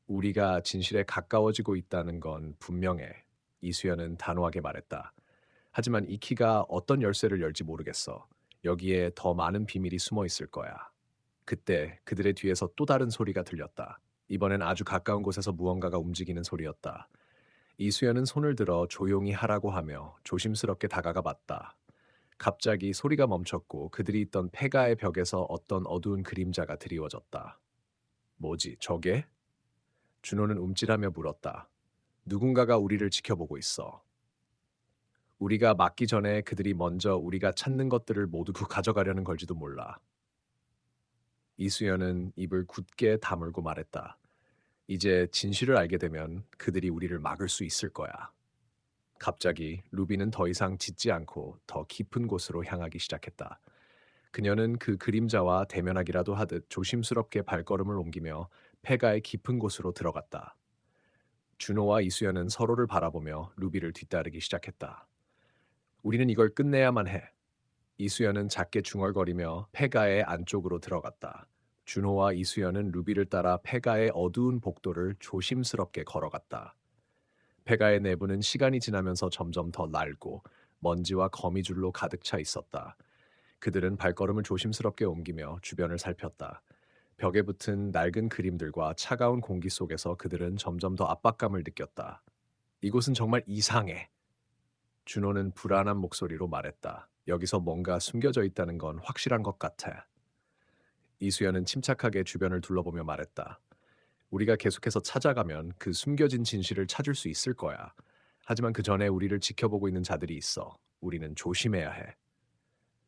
우리가 진실에 가까워지고 있다는 건 분명해. 이수연은 단호하게 말했다. 하지만 이 키가 어떤 열쇠를 열지 모르겠어. 여기에 더 많은 비밀이 숨어 있을 거야. 그때 그들의 뒤에서 또 다른 소리가 들렸다. 이번엔 아주 가까운 곳에서 무언가가 움직이는 소리였다. 이수연은 손을 들어 조용히 하라고 하며 조심스럽게 다가가 봤다. 갑자기 소리가 멈췄고 그들이 있던 폐가의 벽에서 어떤 어두운 그림자가 드리워졌다. 뭐지, 저게? 준호는 움찔하며 물었다. 누군가가 우리를 지켜보고 있어. 우리가 맞기 전에 그들이 먼저 우리가 찾는 것들을 모두 가져가려는 걸지도 몰라. 이수연은 입을 굳게 다물고 말했다. 이제 진실을 알게 되면 그들이 우리를 막을 수 있을 거야. 갑자기 루비는 더 이상 짖지 않고 더 깊은 곳으로 향하기 시작했다. 그녀는 그 그림자와 대면하기라도 하듯 조심스럽게 발걸음을 옮기며 폐가의 깊은 곳으로 들어갔다. 준호와 이수연은 서로를 바라보며 루비를 뒤따르기 시작했다. 우리는 이걸 끝내야만 해. 이수연은 작게 중얼거리며 폐가의 안쪽으로 들어갔다. 준호와 이수연은 루비를 따라 폐가의 어두운 복도를 조심스럽게 걸어갔다. 폐가의 내부는 시간이 지나면서 점점 더 낡고 먼지와 거미줄로 가득 차 있었다. 그들은 발걸음을 조심스럽게 옮기며 주변을 살폈다. 벽에 붙은 낡은 그림들과 차가운 공기 속에서 그들은 점점 더 압박감을 느꼈다. 이곳은 정말 이상해. 준호는 불안한 목소리로 말했다. 여기서 뭔가 숨겨져 있다는 건 확실한 것 같아. 이수연은 침착하게 주변을 둘러보며 말했다. 우리가 계속해서 찾아가면 그 숨겨진 진실을 찾을 수 있을 거야. 하지만 그 전에 우리를 지켜보고 있는 자들이 있어. 우리는 조심해야 해.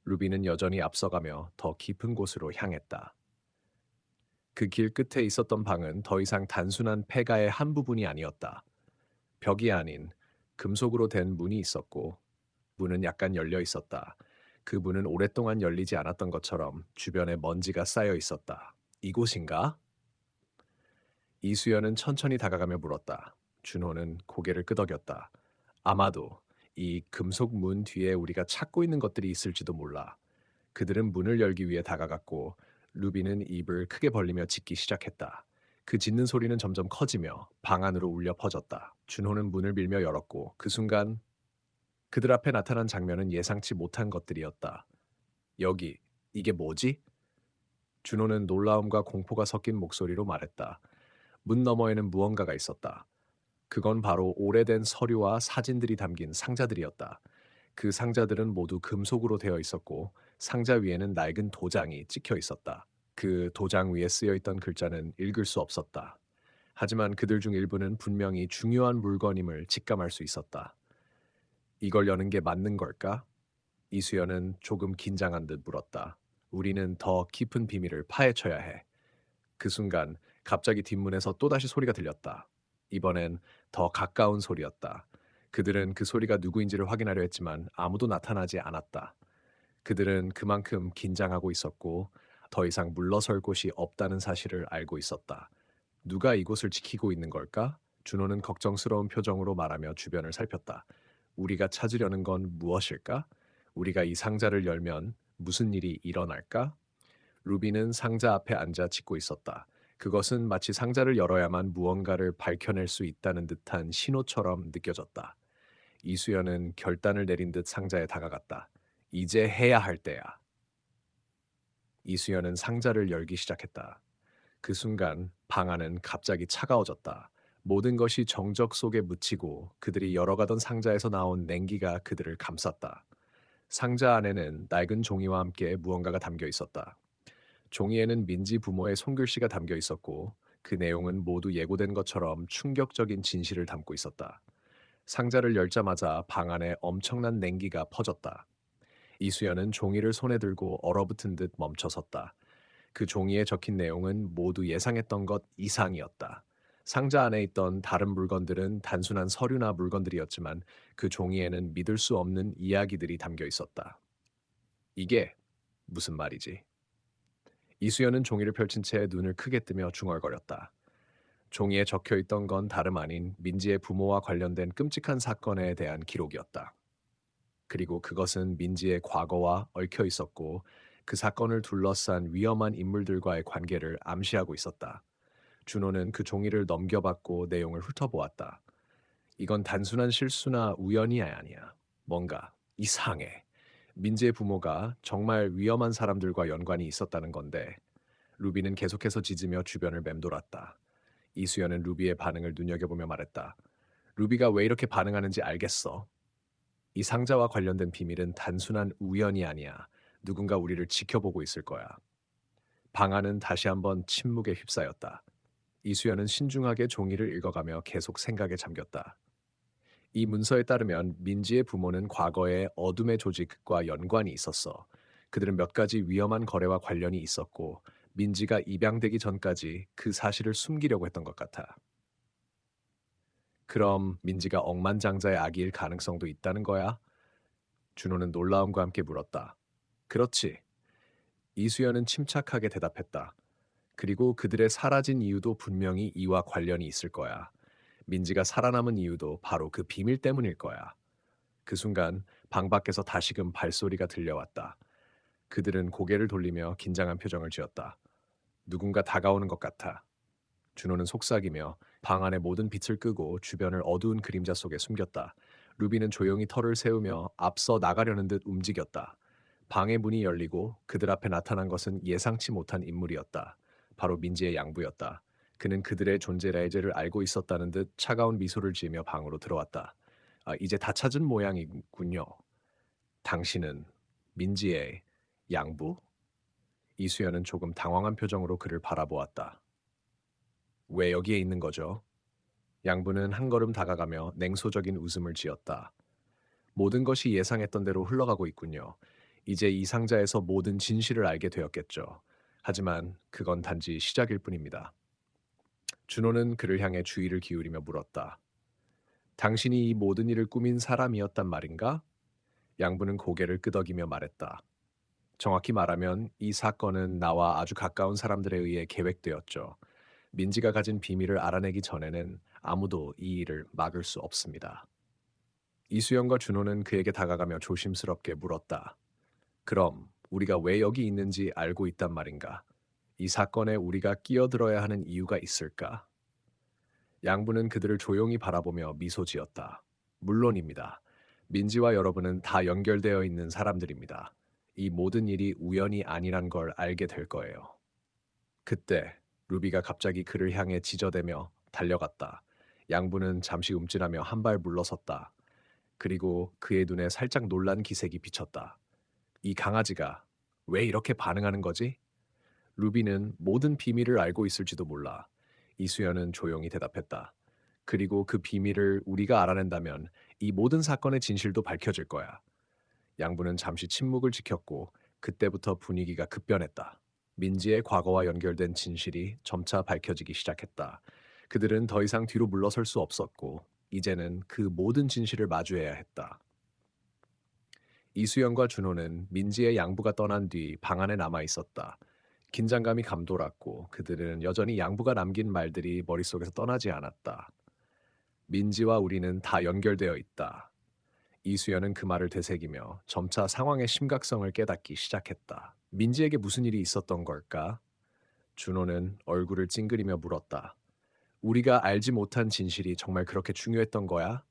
루비는 여전히 앞서가며 더 깊은 곳으로 향했다. 그 길 끝에 있었던 방은 더 이상 단순한 폐가의 한 부분이 아니었다. 벽이 아닌 금속으로 된 문이 있었고 문은 약간 열려 있었다. 그 문은 오랫동안 열리지 않았던 것처럼 주변에 먼지가 쌓여 있었다. 이곳인가? 이수연은 천천히 다가가며 물었다. 준호는 고개를 끄덕였다. 아마도 이 금속 문 뒤에 우리가 찾고 있는 것들이 있을지도 몰라. 그들은 문을 열기 위해 다가갔고 루비는 입을 크게 벌리며 짖기 시작했다. 그 짖는 소리는 점점 커지며 방 안으로 울려 퍼졌다. 준호는 문을 밀며 열었고 그 순간 그들 앞에 나타난 장면은 예상치 못한 것들이었다. 여기, 이게 뭐지? 준호는 놀라움과 공포가 섞인 목소리로 말했다. 문 너머에는 무언가가 있었다. 그건 바로 오래된 서류와 사진들이 담긴 상자들이었다. 그 상자들은 모두 금속으로 되어 있었고 상자 위에는 낡은 도장이 찍혀 있었다. 그 도장 위에 쓰여 있던 글자는 읽을 수 없었다. 하지만 그들 중 일부는 분명히 중요한 물건임을 직감할 수 있었다. 이걸 여는 게 맞는 걸까? 이수연은 조금 긴장한 듯 물었다. 우리는 더 깊은 비밀을 파헤쳐야 해. 그 순간 갑자기 뒷문에서 또다시 소리가 들렸다. 이번엔 더 가까운 소리였다. 그들은 그 소리가 누구인지를 확인하려 했지만 아무도 나타나지 않았다. 그들은 그만큼 긴장하고 있었고 더 이상 물러설 곳이 없다는 사실을 알고 있었다. 누가 이곳을 지키고 있는 걸까? 준호는 걱정스러운 표정으로 말하며 주변을 살폈다. 우리가 찾으려는 건 무엇일까? 우리가 이 상자를 열면 무슨 일이 일어날까? 루비는 상자 앞에 앉아 짖고 있었다. 그것은 마치 상자를 열어야만 무언가를 밝혀낼 수 있다는 듯한 신호처럼 느껴졌다. 이수연은 결단을 내린 듯 상자에 다가갔다. 이제 해야 할 때야. 이수연은 상자를 열기 시작했다. 그 순간 방 안은 갑자기 차가워졌다. 모든 것이 정적 속에 묻히고 그들이 열어가던 상자에서 나온 냉기가 그들을 감쌌다. 상자 안에는 낡은 종이와 함께 무언가가 담겨 있었다. 종이에는 민지 부모의 손글씨가 담겨 있었고 그 내용은 모두 예고된 것처럼 충격적인 진실을 담고 있었다. 상자를 열자마자 방 안에 엄청난 냉기가 퍼졌다. 이수연은 종이를 손에 들고 얼어붙은 듯 멈춰섰다. 그 종이에 적힌 내용은 모두 예상했던 것 이상이었다. 상자 안에 있던 다른 물건들은 단순한 서류나 물건들이었지만 그 종이에는 믿을 수 없는 이야기들이 담겨 있었다. 이게 무슨 말이지? 이수연은 종이를 펼친 채 눈을 크게 뜨며 중얼거렸다. 종이에 적혀 있던 건 다름 아닌 민지의 부모와 관련된 끔찍한 사건에 대한 기록이었다. 그리고 그것은 민지의 과거와 얽혀 있었고 그 사건을 둘러싼 위험한 인물들과의 관계를 암시하고 있었다. 준호는 그 종이를 넘겨받고 내용을 훑어보았다. 이건 단순한 실수나 우연이 아니야. 뭔가 이상해. 민지의 부모가 정말 위험한 사람들과 연관이 있었다는 건데 루비는 계속해서 짖으며 주변을 맴돌았다. 이수연은 루비의 반응을 눈여겨보며 말했다. 루비가 왜 이렇게 반응하는지 알겠어. 이 상자와 관련된 비밀은 단순한 우연이 아니야. 누군가 우리를 지켜보고 있을 거야. 방 안은 다시 한번 침묵에 휩싸였다. 이수연은 신중하게 종이를 읽어가며 계속 생각에 잠겼다. 이 문서에 따르면 민지의 부모는 과거에 어둠의 조직과 연관이 있었어. 그들은 몇 가지 위험한 거래와 관련이 있었고 민지가 입양되기 전까지 그 사실을 숨기려고 했던 것 같아. 그럼 민지가 억만장자의 아기일 가능성도 있다는 거야? 준호는 놀라움과 함께 물었다. 그렇지. 이수연은 침착하게 대답했다. 그리고 그들의 사라진 이유도 분명히 이와 관련이 있을 거야. 민지가 살아남은 이유도 바로 그 비밀 때문일 거야. 그 순간 방 밖에서 다시금 발소리가 들려왔다. 그들은 고개를 돌리며 긴장한 표정을 지었다. 누군가 다가오는 것 같아. 준호는 속삭이며 방 안의 모든 빛을 끄고 주변을 어두운 그림자 속에 숨겼다. 루비는 조용히 털을 세우며 앞서 나가려는 듯 움직였다. 방의 문이 열리고 그들 앞에 나타난 것은 예상치 못한 인물이었다. 바로 민지의 양부였다. 그는 그들의 존재를 알고 있었다는 듯 차가운 미소를 지으며 방으로 들어왔다. 아, 이제 다 찾은 모양이군요. 당신은 민지의 양부? 이수연은 조금 당황한 표정으로 그를 바라보았다. 왜 여기에 있는 거죠? 양부는 한 걸음 다가가며 냉소적인 웃음을 지었다. 모든 것이 예상했던 대로 흘러가고 있군요. 이제 이 상자에서 모든 진실을 알게 되었겠죠. 하지만 그건 단지 시작일 뿐입니다. 준호는 그를 향해 주의를 기울이며 물었다. 당신이 이 모든 일을 꾸민 사람이었단 말인가? 양부는 고개를 끄덕이며 말했다. 정확히 말하면 이 사건은 나와 아주 가까운 사람들에 의해 계획되었죠. 민지가 가진 비밀을 알아내기 전에는 아무도 이 일을 막을 수 없습니다. 이수영과 준호는 그에게 다가가며 조심스럽게 물었다. 그럼 우리가 왜 여기 있는지 알고 있단 말인가? 이 사건에 우리가 끼어들어야 하는 이유가 있을까? 양부는 그들을 조용히 바라보며 미소 지었다. 물론입니다. 민지와 여러분은 다 연결되어 있는 사람들입니다. 이 모든 일이 우연이 아니란 걸 알게 될 거예요. 그때 루비가 갑자기 그를 향해 지저대며 달려갔다. 양부는 잠시 움찔하며 한 발 물러섰다. 그리고 그의 눈에 살짝 놀란 기색이 비쳤다. 이 강아지가 왜 이렇게 반응하는 거지? 루비는 모든 비밀을 알고 있을지도 몰라. 이수연은 조용히 대답했다. 그리고 그 비밀을 우리가 알아낸다면 이 모든 사건의 진실도 밝혀질 거야. 양부는 잠시 침묵을 지켰고 그때부터 분위기가 급변했다. 민지의 과거와 연결된 진실이 점차 밝혀지기 시작했다. 그들은 더 이상 뒤로 물러설 수 없었고 이제는 그 모든 진실을 마주해야 했다. 이수연과 준호는 민지의 양부가 떠난 뒤 방 안에 남아 있었다. 긴장감이 감돌았고 그들은 여전히 양부가 남긴 말들이 머릿속에서 떠나지 않았다. 민지와 우리는 다 연결되어 있다. 이수연은 그 말을 되새기며 점차 상황의 심각성을 깨닫기 시작했다. 민지에게 무슨 일이 있었던 걸까? 준호는 얼굴을 찡그리며 물었다. 우리가 알지 못한 진실이 정말 그렇게 중요했던 거야?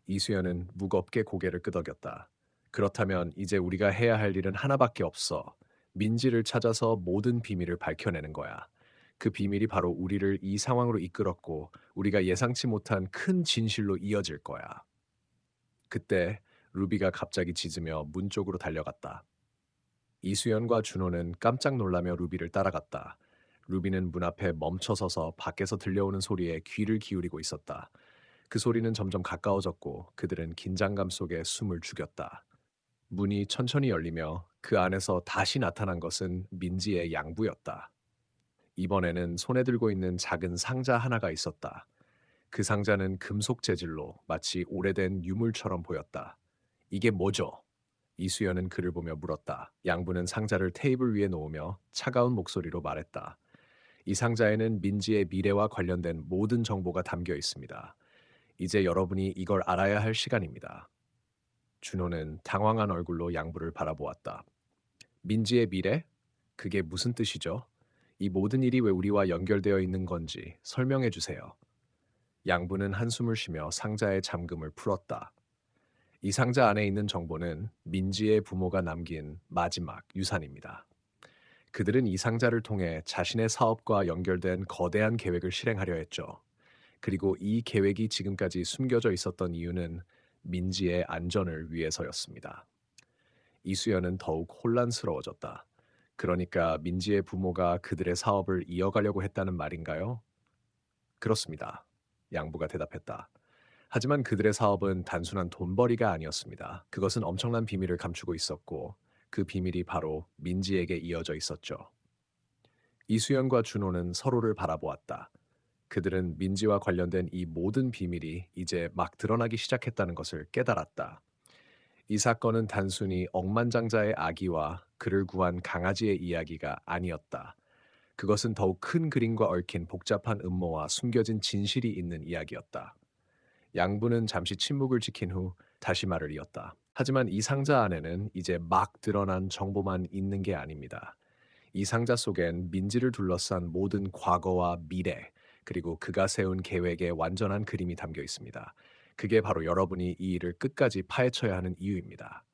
이수연은 무겁게 고개를 끄덕였다. 그렇다면 이제 우리가 해야 할 일은 하나밖에 없어. 민지를 찾아서 모든 비밀을 밝혀내는 거야. 그 비밀이 바로 우리를 이 상황으로 이끌었고 우리가 예상치 못한 큰 진실로 이어질 거야. 그때 루비가 갑자기 짖으며 문 쪽으로 달려갔다. 이수연과 준호는 깜짝 놀라며 루비를 따라갔다. 루비는 문 앞에 멈춰 서서 밖에서 들려오는 소리에 귀를 기울이고 있었다. 그 소리는 점점 가까워졌고 그들은 긴장감 속에 숨을 죽였다. 문이 천천히 열리며 그 안에서 다시 나타난 것은 민지의 양부였다. 이번에는 손에 들고 있는 작은 상자 하나가 있었다. 그 상자는 금속 재질로 마치 오래된 유물처럼 보였다. 이게 뭐죠? 이수연은 그를 보며 물었다. 양부는 상자를 테이블 위에 놓으며 차가운 목소리로 말했다. 이 상자에는 민지의 미래와 관련된 모든 정보가 담겨 있습니다. 이제 여러분이 이걸 알아야 할 시간입니다. 준호는 당황한 얼굴로 양부를 바라보았다. 민지의 미래? 그게 무슨 뜻이죠? 이 모든 일이 왜 우리와 연결되어 있는 건지 설명해 주세요. 양부는 한숨을 쉬며 상자의 잠금을 풀었다. 이 상자 안에 있는 정보는 민지의 부모가 남긴 마지막 유산입니다. 그들은 이 상자를 통해 자신의 사업과 연결된 거대한 계획을 실행하려 했죠. 그리고 이 계획이 지금까지 숨겨져 있었던 이유는 민지의 안전을 위해서였습니다. 이수연은 더욱 혼란스러워졌다. 그러니까 민지의 부모가 그들의 사업을 이어가려고 했다는 말인가요? 그렇습니다. 양부가 대답했다. 하지만 그들의 사업은 단순한 돈벌이가 아니었습니다. 그것은 엄청난 비밀을 감추고 있었고 그 비밀이 바로 민지에게 이어져 있었죠. 이수연과 준호는 서로를 바라보았다. 그들은 민지와 관련된 이 모든 비밀이 이제 막 드러나기 시작했다는 것을 깨달았다. 이 사건은 단순히 억만장자의 아기와 그를 구한 강아지의 이야기가 아니었다. 그것은 더욱 큰 그림과 얽힌 복잡한 음모와 숨겨진 진실이 있는 이야기였다. 양부는 잠시 침묵을 지킨 후 다시 말을 이었다. 하지만 이 상자 안에는 이제 막 드러난 정보만 있는 게 아닙니다. 이 상자 속엔 민지를 둘러싼 모든 과거와 미래, 그리고 그가 세운 계획의 완전한 그림이 담겨 있습니다. 그게 바로 여러분이 이 일을 끝까지 파헤쳐야 하는 이유입니다.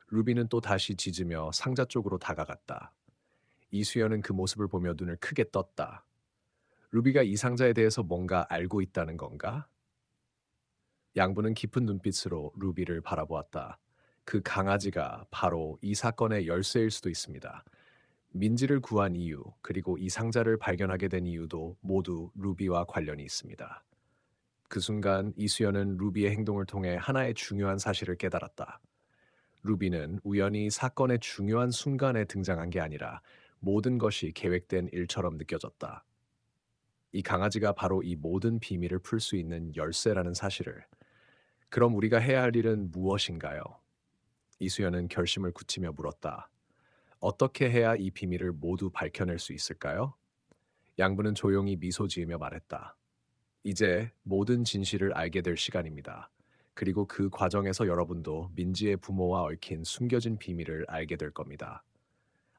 루비는 또 다시 짖으며 상자 쪽으로 다가갔다. 이수연은 그 모습을 보며 눈을 크게 떴다. 루비가 이 상자에 대해서 뭔가 알고 있다는 건가? 양부는 깊은 눈빛으로 루비를 바라보았다. 그 강아지가 바로 이 사건의 열쇠일 수도 있습니다. 민지를 구한 이유, 그리고 이 상자를 발견하게 된 이유도 모두 루비와 관련이 있습니다. 그 순간 이수연은 루비의 행동을 통해 하나의 중요한 사실을 깨달았다. 루비는 우연히 사건의 중요한 순간에 등장한 게 아니라 모든 것이 계획된 일처럼 느껴졌다. 이 강아지가 바로 이 모든 비밀을 풀 수 있는 열쇠라는 사실을. 그럼 우리가 해야 할 일은 무엇인가요? 이수연은 결심을 굳히며 물었다. 어떻게 해야 이 비밀을 모두 밝혀낼 수 있을까요? 양부는 조용히 미소 지으며 말했다. 이제 모든 진실을 알게 될 시간입니다. 그리고 그 과정에서 여러분도 민지의 부모와 얽힌 숨겨진 비밀을 알게 될 겁니다.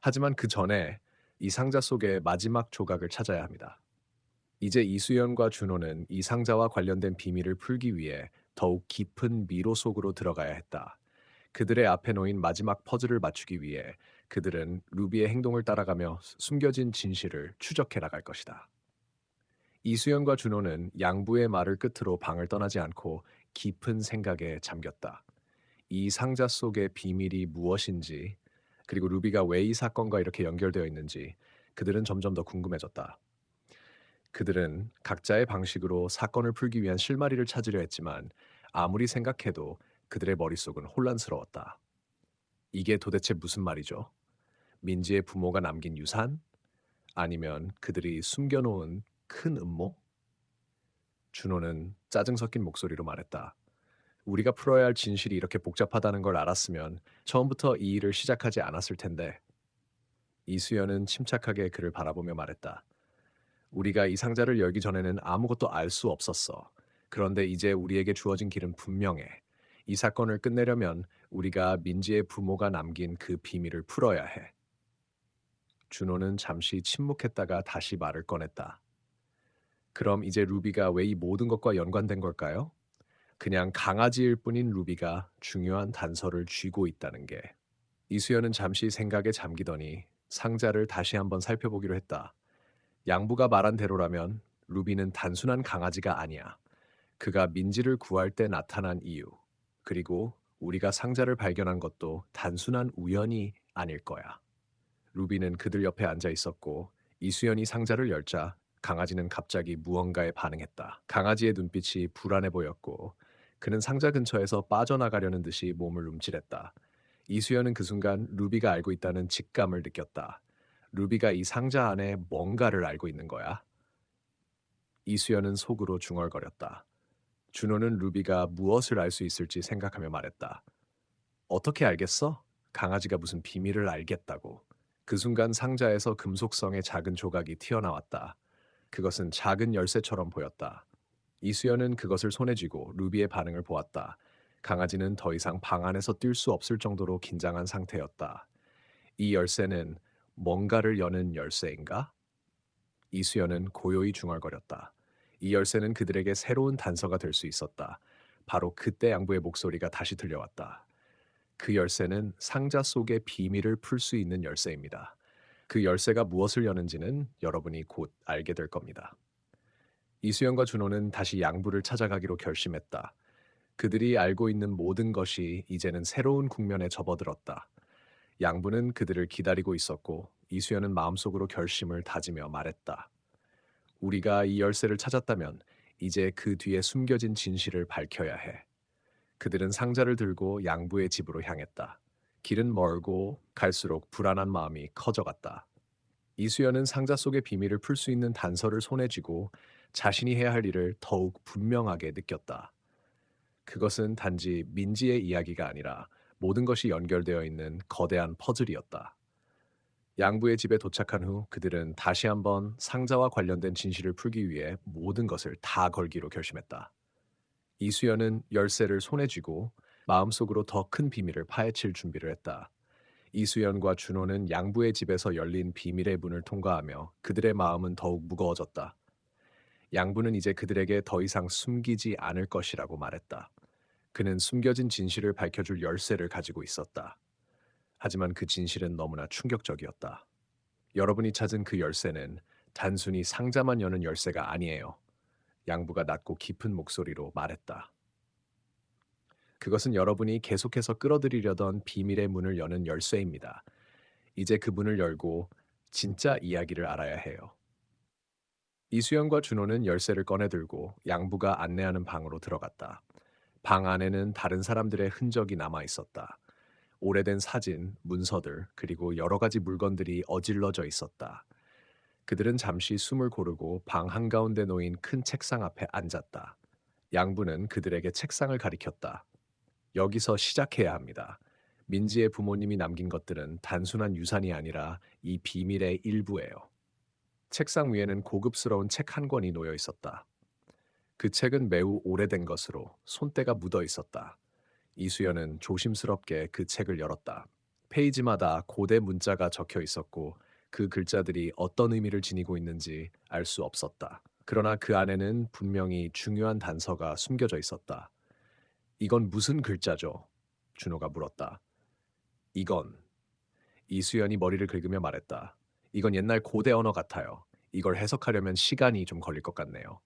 하지만 그 전에 이 상자 속의 마지막 조각을 찾아야 합니다. 이제 이수연과 준호는 이 상자와 관련된 비밀을 풀기 위해 더욱 깊은 미로 속으로 들어가야 했다. 그들의 앞에 놓인 마지막 퍼즐을 맞추기 위해 그들은 루비의 행동을 따라가며 숨겨진 진실을 추적해 나갈 것이다. 이수연과 준호는 양부의 말을 끝으로 방을 떠나지 않고 깊은 생각에 잠겼다. 이 상자 속의 비밀이 무엇인지, 그리고 루비가 왜 이 사건과 이렇게 연결되어 있는지 그들은 점점 더 궁금해졌다. 그들은 각자의 방식으로 사건을 풀기 위한 실마리를 찾으려 했지만 아무리 생각해도 그들의 머릿속은 혼란스러웠다. 이게 도대체 무슨 말이죠? 민지의 부모가 남긴 유산? 아니면 그들이 숨겨놓은 큰 음모? 준호는 짜증 섞인 목소리로 말했다. 우리가 풀어야 할 진실이 이렇게 복잡하다는 걸 알았으면 처음부터 이 일을 시작하지 않았을 텐데. 이수연은 침착하게 그를 바라보며 말했다. 우리가 이 상자를 열기 전에는 아무것도 알 수 없었어. 그런데 이제 우리에게 주어진 길은 분명해. 이 사건을 끝내려면 우리가 민지의 부모가 남긴 그 비밀을 풀어야 해. 준호는 잠시 침묵했다가 다시 말을 꺼냈다. 그럼 이제 루비가 왜 이 모든 것과 연관된 걸까요? 그냥 강아지일 뿐인 루비가 중요한 단서를 쥐고 있다는 게. 이수연은 잠시 생각에 잠기더니 상자를 다시 한번 살펴보기로 했다. 양부가 말한 대로라면 루비는 단순한 강아지가 아니야. 그가 민지를 구할 때 나타난 이유, 그리고 우리가 상자를 발견한 것도 단순한 우연이 아닐 거야. 루비는 그들 옆에 앉아 있었고 이수연이 상자를 열자 강아지는 갑자기 무언가에 반응했다. 강아지의 눈빛이 불안해 보였고 그는 상자 근처에서 빠져나가려는 듯이 몸을 움찔했다. 이수연은 그 순간 루비가 알고 있다는 직감을 느꼈다. 루비가 이 상자 안에 뭔가를 알고 있는 거야. 이수연은 속으로 중얼거렸다. 준호는 루비가 무엇을 알 수 있을지 생각하며 말했다. 어떻게 알겠어? 강아지가 무슨 비밀을 알겠다고. 그 순간 상자에서 금속성의 작은 조각이 튀어나왔다. 그것은 작은 열쇠처럼 보였다. 이수연은 그것을 손에 쥐고 루비의 반응을 보았다. 강아지는 더 이상 방 안에서 뛸 수 없을 정도로 긴장한 상태였다. 이 열쇠는 뭔가를 여는 열쇠인가? 이수연은 고요히 중얼거렸다. 이 열쇠는 그들에게 새로운 단서가 될 수 있었다. 바로 그때 양부의 목소리가 다시 들려왔다. 그 열쇠는 상자 속의 비밀을 풀 수 있는 열쇠입니다. 그 열쇠가 무엇을 여는지는 여러분이 곧 알게 될 겁니다. 이수연과 준호는 다시 양부를 찾아가기로 결심했다. 그들이 알고 있는 모든 것이 이제는 새로운 국면에 접어들었다. 양부는 그들을 기다리고 있었고 이수연은 마음속으로 결심을 다지며 말했다. 우리가 이 열쇠를 찾았다면 이제 그 뒤에 숨겨진 진실을 밝혀야 해. 그들은 상자를 들고 양부의 집으로 향했다. 길은 멀고 갈수록 불안한 마음이 커져갔다. 이수연은 상자 속의 비밀을 풀 수 있는 단서를 손에 쥐고 자신이 해야 할 일을 더욱 분명하게 느꼈다. 그것은 단지 민지의 이야기가 아니라 모든 것이 연결되어 있는 거대한 퍼즐이었다. 양부의 집에 도착한 후 그들은 다시 한번 상자와 관련된 진실을 풀기 위해 모든 것을 다 걸기로 결심했다. 이수연은 열쇠를 손에 쥐고 마음속으로 더 큰 비밀을 파헤칠 준비를 했다. 이수연과 준호는 양부의 집에서 열린 비밀의 문을 통과하며 그들의 마음은 더욱 무거워졌다. 양부는 이제 그들에게 더 이상 숨기지 않을 것이라고 말했다. 그는 숨겨진 진실을 밝혀줄 열쇠를 가지고 있었다. 하지만 그 진실은 너무나 충격적이었다. 여러분이 찾은 그 열쇠는 단순히 상자만 여는 열쇠가 아니에요. 양부가 낮고 깊은 목소리로 말했다. 그것은 여러분이 계속해서 끌어들이려던 비밀의 문을 여는 열쇠입니다. 이제 그 문을 열고 진짜 이야기를 알아야 해요. 이수연과 준호는 열쇠를 꺼내들고 양부가 안내하는 방으로 들어갔다. 방 안에는 다른 사람들의 흔적이 남아 있었다. 오래된 사진, 문서들, 그리고 여러 가지 물건들이 어질러져 있었다. 그들은 잠시 숨을 고르고 방 한가운데 놓인 큰 책상 앞에 앉았다. 양부는 그들에게 책상을 가리켰다. 여기서 시작해야 합니다. 민지의 부모님이 남긴 것들은 단순한 유산이 아니라 이 비밀의 일부예요. 책상 위에는 고급스러운 책 한 권이 놓여 있었다. 그 책은 매우 오래된 것으로 손때가 묻어 있었다. 이수연은 조심스럽게 그 책을 열었다. 페이지마다 고대 문자가 적혀 있었고 그 글자들이 어떤 의미를 지니고 있는지 알 수 없었다. 그러나 그 안에는 분명히 중요한 단서가 숨겨져 있었다. 이건 무슨 글자죠? 준호가 물었다. 이건 이수연이 머리를 긁으며 말했다. 이건 옛날 고대 언어 같아요. 이걸 해석하려면 시간이 좀 걸릴 것 같네요.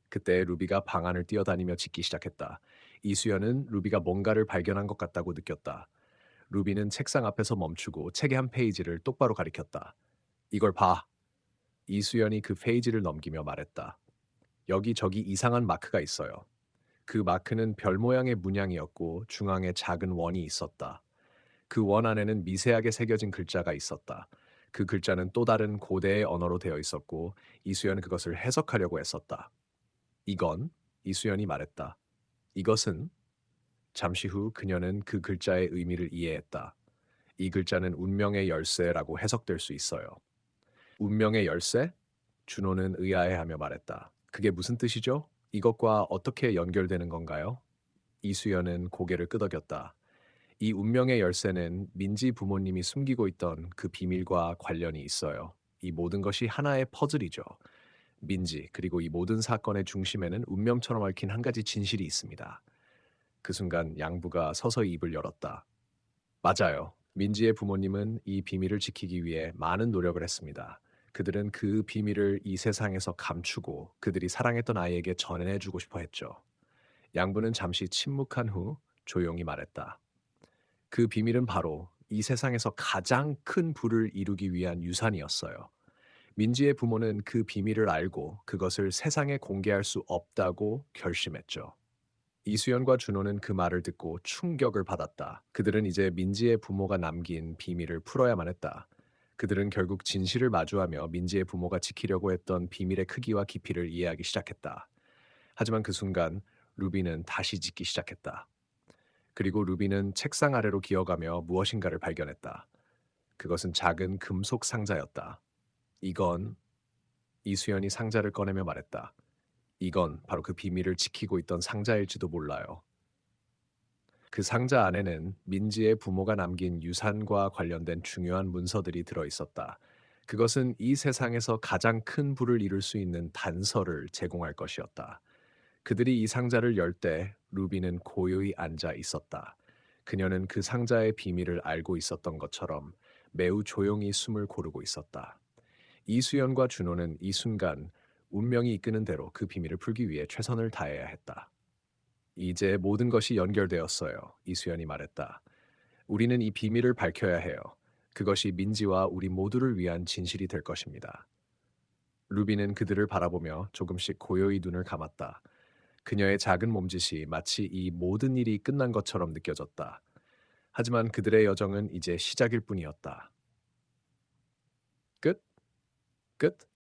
그때 루비가 방 안을 뛰어다니며 짖기 시작했다. 이수연은 루비가 뭔가를 발견한 것 같다고 느꼈다. 루비는 책상 앞에서 멈추고 책의 한 페이지를 똑바로 가리켰다. 이걸 봐. 이수연이 그 페이지를 넘기며 말했다. 여기저기 이상한 마크가 있어요. 그 마크는 별 모양의 문양이었고 중앙에 작은 원이 있었다. 그 원 안에는 미세하게 새겨진 글자가 있었다. 그 글자는 또 다른 고대의 언어로 되어 있었고 이수연은 그것을 해석하려고 애썼다. 이건 이수연이 말했다. 이것은 잠시 후 그녀는 그 글자의 의미를 이해했다. 이 글자는 운명의 열쇠라고 해석될 수 있어요. 운명의 열쇠? 준호는 의아해하며 말했다. 그게 무슨 뜻이죠? 이것과 어떻게 연결되는 건가요? 이수연은 고개를 끄덕였다. 이 운명의 열쇠는 민지 부모님이 숨기고 있던 그 비밀과 관련이 있어요. 이 모든 것이 하나의 퍼즐이죠. 민지, 그리고 이 모든 사건의 중심에는 운명처럼 얽힌 한 가지 진실이 있습니다. 그 순간 양부가 서서히 입을 열었다. 맞아요. 민지의 부모님은 이 비밀을 지키기 위해 많은 노력을 했습니다. 그들은 그 비밀을 이 세상에서 감추고 그들이 사랑했던 아이에게 전해주고 싶어 했죠. 양부는 잠시 침묵한 후 조용히 말했다. 그 비밀은 바로 이 세상에서 가장 큰 부를 이루기 위한 유산이었어요. 민지의 부모는 그 비밀을 알고 그것을 세상에 공개할 수 없다고 결심했죠. 이수연과 준호는 그 말을 듣고 충격을 받았다. 그들은 이제 민지의 부모가 남긴 비밀을 풀어야만 했다. 그들은 결국 진실을 마주하며 민지의 부모가 지키려고 했던 비밀의 크기와 깊이를 이해하기 시작했다. 하지만 그 순간 루비는 다시 짓기 시작했다. 그리고 루비는 책상 아래로 기어가며 무엇인가를 발견했다. 그것은 작은 금속 상자였다. 이건 이수연이 상자를 꺼내며 말했다. 이건 바로 그 비밀을 지키고 있던 상자일지도 몰라요. 그 상자 안에는 민지의 부모가 남긴 유산과 관련된 중요한 문서들이 들어 있었다. 그것은 이 세상에서 가장 큰 부를 이룰 수 있는 단서를 제공할 것이었다. 그들이 이 상자를 열 때 루비는 고요히 앉아 있었다. 그녀는 그 상자의 비밀을 알고 있었던 것처럼 매우 조용히 숨을 고르고 있었다. 이수연과 준호는 이 순간 운명이 이끄는 대로 그 비밀을 풀기 위해 최선을 다해야 했다. 이제 모든 것이 연결되었어요. 이수연이 말했다. 우리는 이 비밀을 밝혀야 해요. 그것이 민지와 우리 모두를 위한 진실이 될 것입니다. 루비는 그들을 바라보며 조금씩 고요히 눈을 감았다. 그녀의 작은 몸짓이 마치 이 모든 일이 끝난 것처럼 느껴졌다. 하지만 그들의 여정은 이제 시작일 뿐이었다. 끝? 끝?